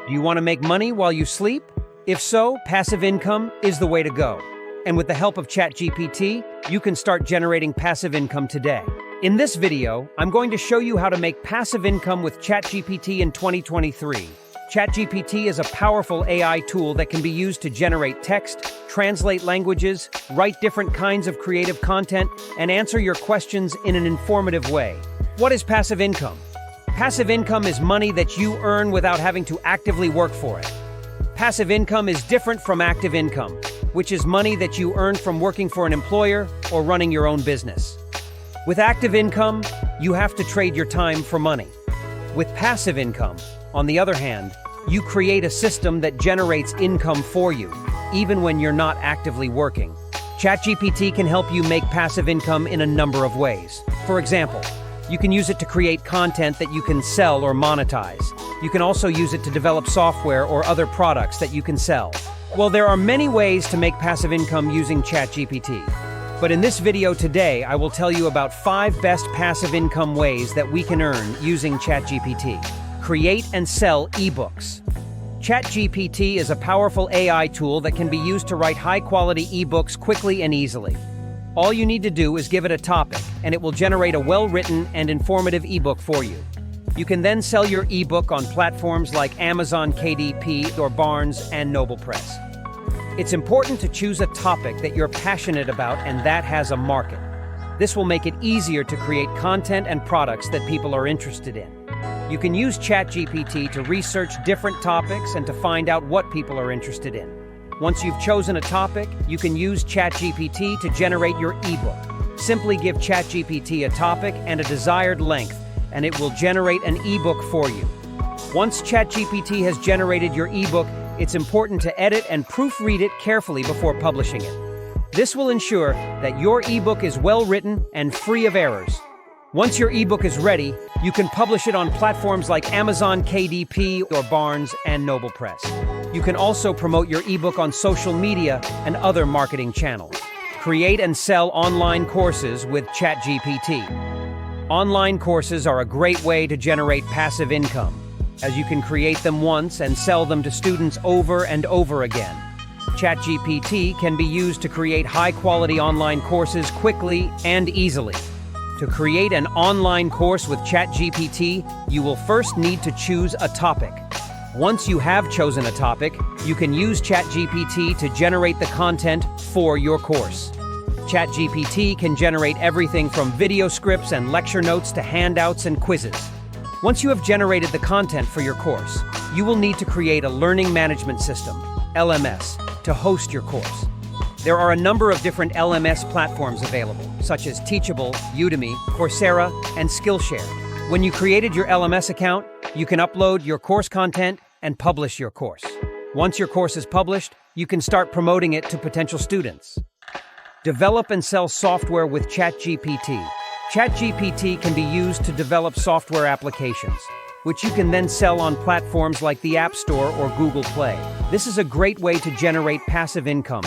Do you want to make money while you sleep? If so, passive income is the way to go. And with the help of ChatGPT, you can start generating passive income today. In this video, I'm going to show you how to make passive income with ChatGPT in 2023. ChatGPT is a powerful AI tool that can be used to generate text, translate languages, write different kinds of creative content, and answer your questions in an informative way. What is passive income? Passive income is money that you earn without having to actively work for it. Passive income is different from active income, which is money that you earn from working for an employer or running your own business. With active income, you have to trade your time for money. With passive income, on the other hand, you create a system that generates income for you, even when you're not actively working. ChatGPT can help you make passive income in a number of ways. For example, you can use it to create content that you can sell or monetize. You can also use it to develop software or other products that you can sell. Well, there are many ways to make passive income using ChatGPT. But in this video today, I will tell you about 5 best passive income ways that we can earn using ChatGPT. Create and sell ebooks. ChatGPT is a powerful AI tool that can be used to write high-quality ebooks quickly and easily. All you need to do is give it a topic, and it will generate a well-written and informative ebook for you. You can then sell your ebook on platforms like Amazon KDP or Barnes and Noble Press. It's important to choose a topic that you're passionate about and that has a market. This will make it easier to create content and products that people are interested in. You can use ChatGPT to research different topics and to find out what people are interested in. Once you've chosen a topic, you can use ChatGPT to generate your ebook. Simply give ChatGPT a topic and a desired length, and it will generate an ebook for you. Once ChatGPT has generated your ebook, it's important to edit and proofread it carefully before publishing it. This will ensure that your ebook is well written and free of errors. Once your ebook is ready, you can publish it on platforms like Amazon KDP or Barnes and Noble Press. You can also promote your ebook on social media and other marketing channels. Create and sell online courses with ChatGPT. Online courses are a great way to generate passive income, as you can create them once and sell them to students over and over again. ChatGPT can be used to create high-quality online courses quickly and easily. To create an online course with ChatGPT, you will first need to choose a topic. Once you have chosen a topic, you can use ChatGPT to generate the content for your course. ChatGPT can generate everything from video scripts and lecture notes to handouts and quizzes. Once you have generated the content for your course, you will need to create a learning management system, LMS, to host your course. There are a number of different LMS platforms available, such as Teachable, Udemy, Coursera, and Skillshare. When you created your LMS account, you can upload your course content and publish your course. Once your course is published, you can start promoting it to potential students. Develop and sell software with ChatGPT. ChatGPT can be used to develop software applications, which you can then sell on platforms like the App Store or Google Play. This is a great way to generate passive income,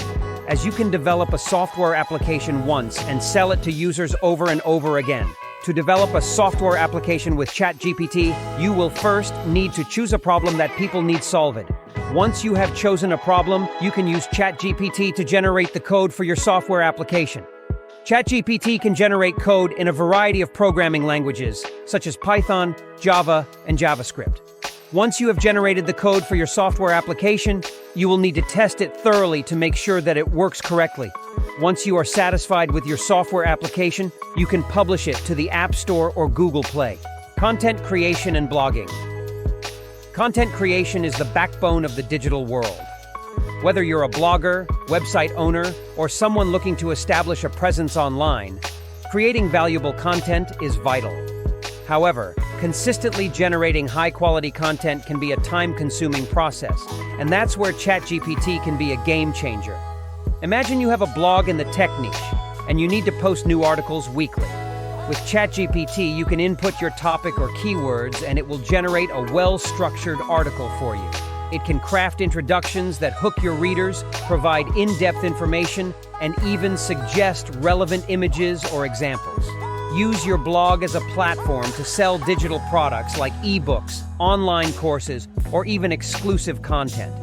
as you can develop a software application once and sell it to users over and over again. To develop a software application with ChatGPT, you will first need to choose a problem that people need solved. Once you have chosen a problem, you can use ChatGPT to generate the code for your software application. ChatGPT can generate code in a variety of programming languages, such as Python, Java, and JavaScript. Once you have generated the code for your software application, you will need to test it thoroughly to make sure that it works correctly. Once you are satisfied with your software application, you can publish it to the App Store or Google Play. Content creation and blogging. Content creation is the backbone of the digital world. Whether you're a blogger, website owner, or someone looking to establish a presence online, creating valuable content is vital. However, consistently generating high-quality content can be a time-consuming process, and that's where ChatGPT can be a game changer. Imagine you have a blog in the tech niche, and you need to post new articles weekly. With ChatGPT, you can input your topic or keywords, and it will generate a well-structured article for you. It can craft introductions that hook your readers, provide in-depth information, and even suggest relevant images or examples. Use your blog as a platform to sell digital products like ebooks, online courses, or even exclusive content.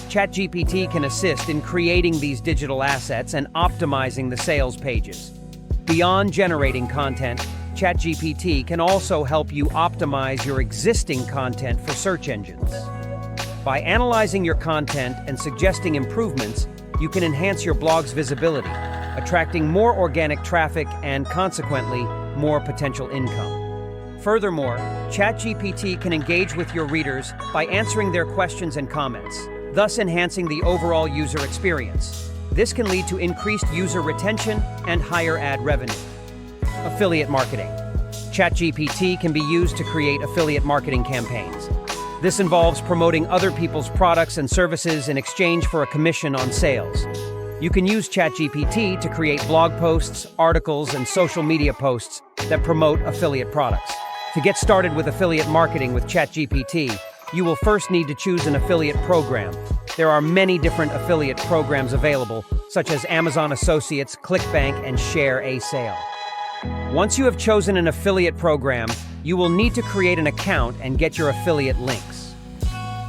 ChatGPT can assist in creating these digital assets and optimizing the sales pages. Beyond generating content, ChatGPT can also help you optimize your existing content for search engines. By analyzing your content and suggesting improvements, you can enhance your blog's visibility, attracting more organic traffic and, consequently, more potential income. Furthermore, ChatGPT can engage with your readers by answering their questions and comments, thus enhancing the overall user experience. This can lead to increased user retention and higher ad revenue. Affiliate marketing. ChatGPT can be used to create affiliate marketing campaigns. This involves promoting other people's products and services in exchange for a commission on sales. You can use ChatGPT to create blog posts, articles, and social media posts that promote affiliate products. To get started with affiliate marketing with ChatGPT, you will first need to choose an affiliate program. There are many different affiliate programs available, such as Amazon Associates, ClickBank, and Share a Sale. Once you have chosen an affiliate program, you will need to create an account and get your affiliate links.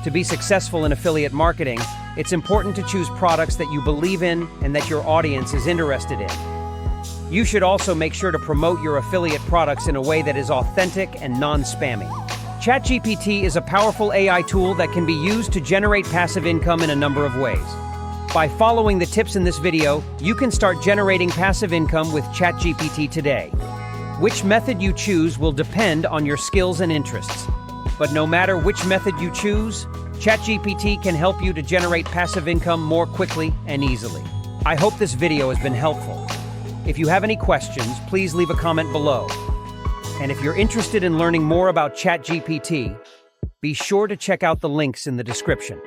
To be successful in affiliate marketing, it's important to choose products that you believe in and that your audience is interested in. You should also make sure to promote your affiliate products in a way that is authentic and non-spammy. ChatGPT is a powerful AI tool that can be used to generate passive income in a number of ways. By following the tips in this video, you can start generating passive income with ChatGPT today. Which method you choose will depend on your skills and interests. But no matter which method you choose, ChatGPT can help you to generate passive income more quickly and easily. I hope this video has been helpful. If you have any questions, please leave a comment below. And if you're interested in learning more about ChatGPT, be sure to check out the links in the description.